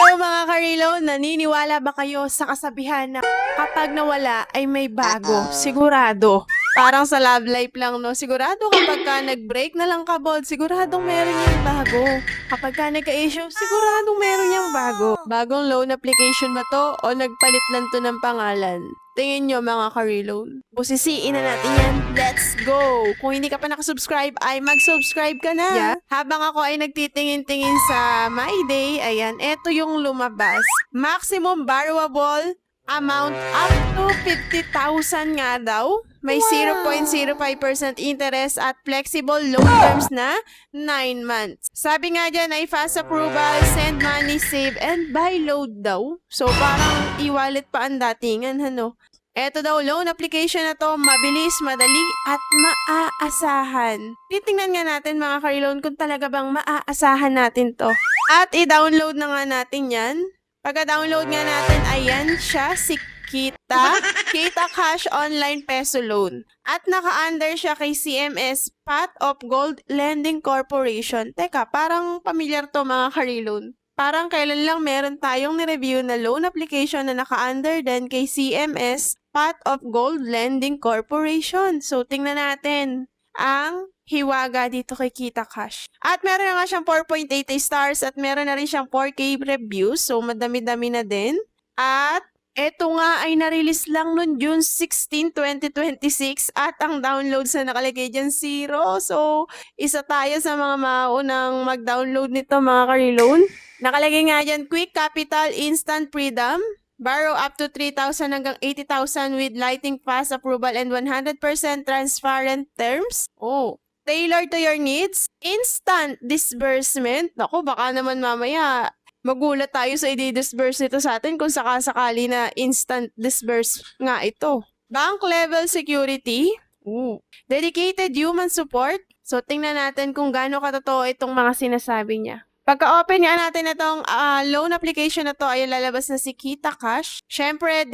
Hello mga karilo, naniniwala ba kayo sa kasabihan na kapag nawala ay may bago? Sigurado. Parang sa love life lang, no? Sigurado kapag ka nag-break na lang kabod, siguradong meron yung bago. Kapag ka nagka-issue, siguradong meron yung bago. Bagong loan application ba to o nagpalit lang to ng pangalan? Tingin nyo mga ka-reload. Busisiin na natin yan. Let's go! Kung hindi ka pa nakasubscribe, ay mag-subscribe ka na. Yeah. Habang ako ay nagtitingin-tingin sa My Day, ayan, eto yung lumabas. Maximum borrowable amount up to 50,000 nga daw. May 0.05% interest at flexible loan terms na 9 months. Sabi nga dyan ay fast approval, send money, save, and buy load daw. So parang e-wallet pa ang datingan, ano? Eto daw, loan application na to, mabilis, madali, at maaasahan. Titingnan nga natin mga ka-reloan kung talaga bang maaasahan natin to. At i-download na nga natin yan. Pagka-download nga natin, ayan siya, si Kita Cash Online Peso Loan. At naka-under siya kay CMS Pot of Gold Lending Corporation. Teka, parang familiar to mga ka-reloan. Parang kailan lang meron tayong ni-review na loan application na naka-under din kay CMS Pot of Gold Lending Corporation. So, tingnan natin ang hiwaga dito kay Kita Cash. At meron na nga siyang 4.8 stars at meron na rin siyang 4K reviews. So, madami-dami na din. At eto nga ay na-release lang noon June 16, 2026 at ang downloads na nakalagay dyan 0. So, isa tayo sa mga maunang mag-download nito mga ka-reloan. Nakalagay nga dyan, quick capital, instant freedom, borrow up to 3,000 hanggang 80,000 with lighting fast approval and 100% transparent terms. Oh, tailored to your needs, instant disbursement. Naku, baka naman mamaya magulat tayo sa i-disburse nito sa atin kung sakasakali na instant disburse nga ito. Bank level security. Ooh. Dedicated human support. So, tingnan natin kung gaano katotoo itong mga sinasabi niya. Pagka-open nga natin itong loan application na to ay lalabas na si Kita Cash. Siyempre,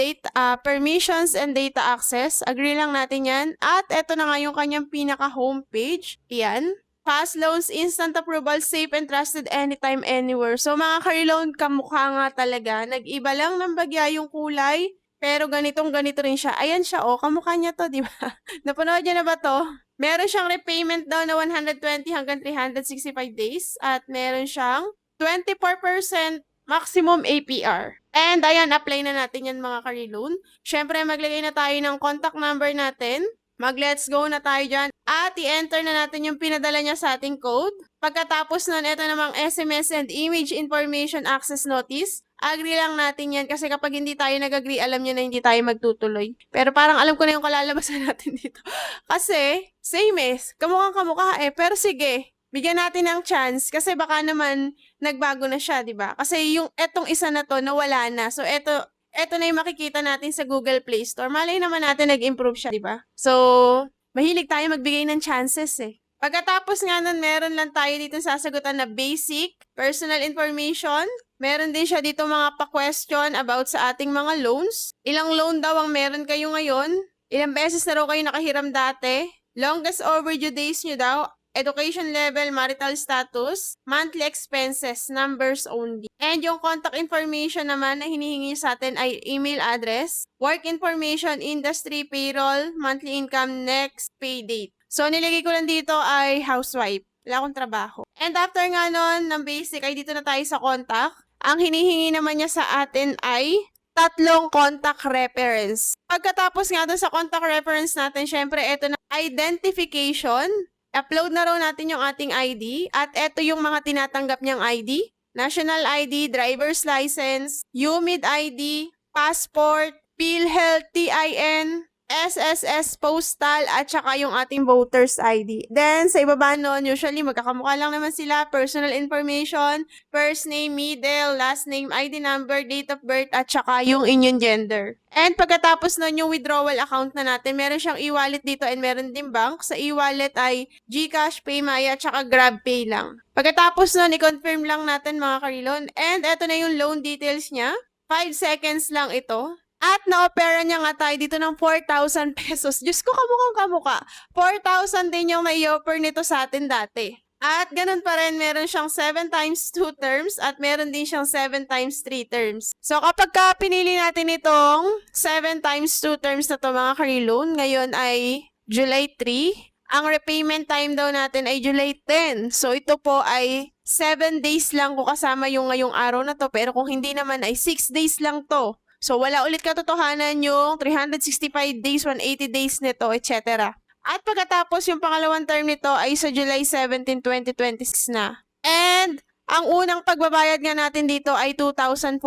permissions and data access. Agree lang natin yan. At ito na nga yung kanyang pinaka-homepage. Yan. Fast loans, instant approval, safe and trusted anytime, anywhere. So mga ka-reloan, kamukha nga talaga. Nag-iba lang ng bagya yung kulay, pero ganito rin siya. Ayan siya, oh, kamukha niya to, di ba? Napanood niyo na ba to? Meron siyang repayment daw na 120 hanggang 365 days at meron siyang 24% maximum APR. And ayan, apply na natin yan mga ka-reloan. Siyempre, maglagay na tayo ng contact number natin. Mag-let's go na tayo dyan. At i-enter na natin yung pinadala niya sa ating code. Pagkatapos nun, ito namang SMS and image information access notice. Agree lang natin yan kasi kapag hindi tayo nag-agree, alam niyo na hindi tayo magtutuloy. Pero parang alam ko na yung kalalabasan natin dito. Kasi, same kamukha pero sige, bigyan natin ng chance kasi baka naman nagbago na siya, di ba? Kasi yung etong isa na to, nawala na. So, eto na yung makikita natin sa Google Play Store. Malay naman natin nag-improve siya, di ba? So, mahilig tayo magbigay ng chances eh. Pagkatapos nga nun, meron lang tayo dito sasagutan na basic, personal information. Meron din siya dito mga pa-question about sa ating mga loans. Ilang loan daw ang meron kayo ngayon? Ilang beses na raw kayo nakahiram dati? Longest overdue days nyo daw? Education level, marital status, monthly expenses, numbers only. And yung contact information naman na hinihingi sa atin ay email address, work information, industry, payroll, monthly income, next pay date. So, nilagay ko lang dito ay housewife. Wala akong trabaho. And after nga nun, ng basic, ay dito na tayo sa contact. Ang hinihingi naman niya sa atin ay 3 contact reference. Pagkatapos nga dun sa contact reference natin, syempre, ito na identification. Upload na raw natin yung ating ID at eto yung mga tinatanggap niyang ID. National ID, driver's license, UMID ID, passport, PhilHealth, TIN, SSS postal at saka yung ating voter's ID. Then, sa ibaba nun, usually magkakamukha lang naman sila, personal information, first name, middle, last name, ID number, date of birth, at saka yung inyong gender. And pagkatapos nun, yung withdrawal account na natin, meron siyang e-wallet dito and meron din bank. Sa e-wallet ay GCash, PayMaya, at saka GrabPay lang. Pagkatapos nun, i-confirm lang natin mga karilon. And eto na yung loan details niya. 5 seconds lang ito. At na-opera niya nga tayo dito ng 4,000 pesos. Diyos ko, kamukhang kamukha. 4,000 din yung may offer nito sa atin dati. At ganun pa rin, meron siyang 7 times 2 terms at meron din siyang 7 times 3 terms. So kapag ka pinili natin itong 7 times 2 terms na to mga ka-reloan, ngayon ay July 3. Ang repayment time daw natin ay July 10. So ito po ay 7 days lang kung kasama yung ngayong araw na to. Pero kung hindi naman ay 6 days lang to. So wala ulit katotohanan yung 365 days, 180 days nito, etc. At pagkatapos yung pangalawang term nito ay sa July 17, 2026 na. And ang unang pagbabayad nga natin dito ay 2,400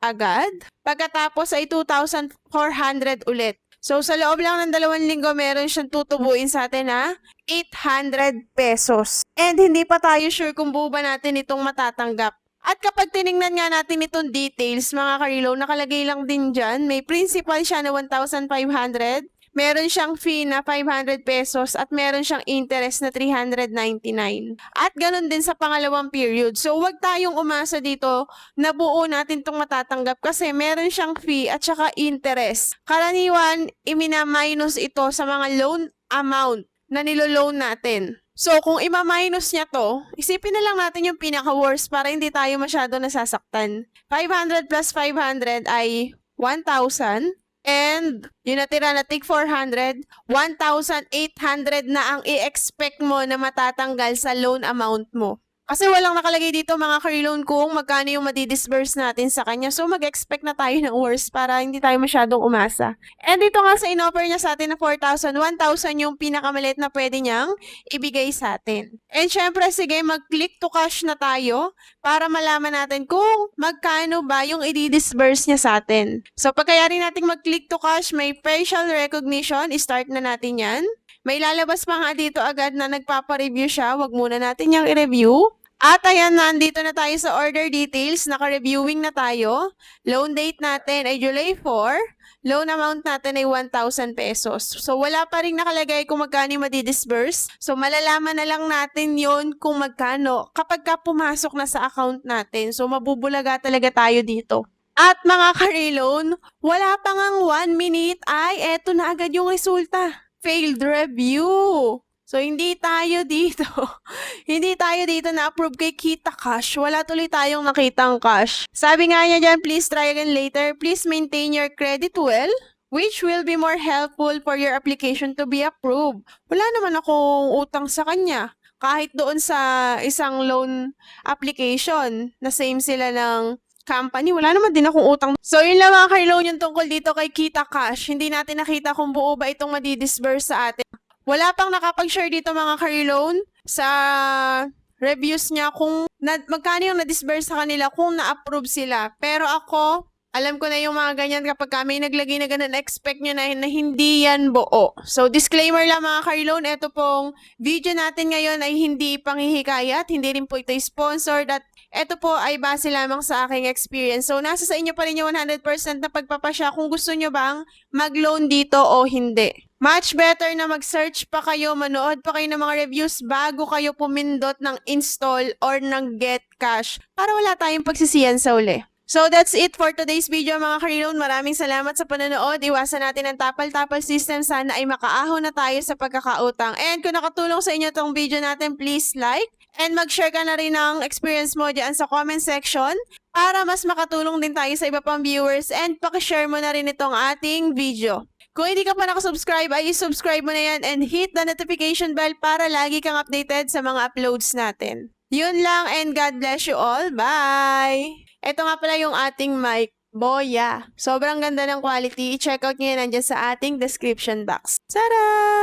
agad. Pagkatapos ay 2,400 ulit. So sa loob lang ng 2 linggo, meron siyang tutubuin sa atin na 800 pesos. And hindi pa tayo sure kung buo ba natin itong matatanggap. At kapag tiningnan nga natin itong details, mga ka-reloan, nakalagay lang din dyan, may principal siya na 1,500, meron siyang fee na 500 pesos at meron siyang interest na 399. At ganun din sa pangalawang period. So wag tayong umasa dito na buo natin itong matatanggap kasi meron siyang fee at saka interest. Karaniwan, imina-minus ito sa mga loan amount na nilo-loan natin. So, kung ima-minus niya to, isipin na lang natin yung pinaka-worst para hindi tayo masyado nasasaktan. 500 plus 500 ay 1,000. And yung natira na tig 400, 1,800 na ang i-expect mo na matatanggal sa loan amount mo. Kasi walang nakalagay dito mga ka-reloan kung magkano yung madidisburse natin sa kanya. So mag-expect na tayo ng worst para hindi tayo masyadong umasa. And dito nga sa in-offer niya sa atin na 4,000, 1,000 yung pinakamalit na pwede niyang ibigay sa atin. And syempre sige, mag-click to cash na tayo para malaman natin kung magkano ba yung i-disburse niya sa atin. So pagkayari natin mag-click to cash, may facial recognition, start na natin yan. May lalabas pa nga dito agad na nagpapa-review siya, wag muna natin yung i-review. At ayan, nandito na tayo sa order details, naka-reviewing na tayo. Loan date natin ay July 4, loan amount natin ay 1,000 pesos. So wala pa rin nakalagay kung magkano yung madidisburse. So malalaman na lang natin yon kung magkano kapag ka pumasok na sa account natin. So mabubulaga talaga tayo dito. At mga ka-reloan, wala pa ngang 1 minute ay eto na agad yung resulta. Failed review. So, hindi tayo dito na-approve kay Kita Cash. Wala tuloy tayong nakitang cash. Sabi nga niya dyan, please try again later. Please maintain your credit well, which will be more helpful for your application to be approved. Wala naman akong utang sa kanya. Kahit doon sa isang loan application na same sila ng company, wala naman din akong utang. So, yun lang mga ka-reloan yung tungkol dito kay Kita Cash. Hindi natin nakita kung buo ba itong madidisburse sa atin. Wala pang nakapag-share dito mga ka-reloan sa reviews niya kung magkano yung na-disburse sa kanila kung na-approve sila. Pero ako, alam ko na yung mga ganyan kapag kami naglagay na ganun, expect nyo na hindi yan buo. So, disclaimer lang mga ka-reloan, ito pong video natin ngayon ay hindi panghihikayat, hindi rin po ito sponsored at ito po ay base lamang sa aking experience. So, nasa sa inyo pa rin yung 100% na pagpapasya kung gusto nyo bang mag-loan dito o hindi. Much better na mag-search pa kayo, manood pa kayo ng mga reviews bago kayo pumindot ng install or ng get cash para wala tayong pagsisiyan sa uli. So that's it for today's video mga ka-reloan. Maraming salamat sa panonood. Iwasan natin ang tapal-tapal system. Sana ay makaahon na tayo sa pagkakautang. And kung nakatulong sa inyo tong video natin, please like and mag-share ka na rin ng experience mo dyan sa comment section para mas makatulong din tayo sa iba pang viewers and pakishare mo na rin itong ating video. Kung hindi ka pa nakasubscribe, ay subscribe mo na yan and hit the notification bell para lagi kang updated sa mga uploads natin. Yun lang and God bless you all. Bye! Ito nga pala yung ating mic. Boya. Sobrang ganda ng quality. I-check out nyo yan nandiyan sa ating description box. Tada!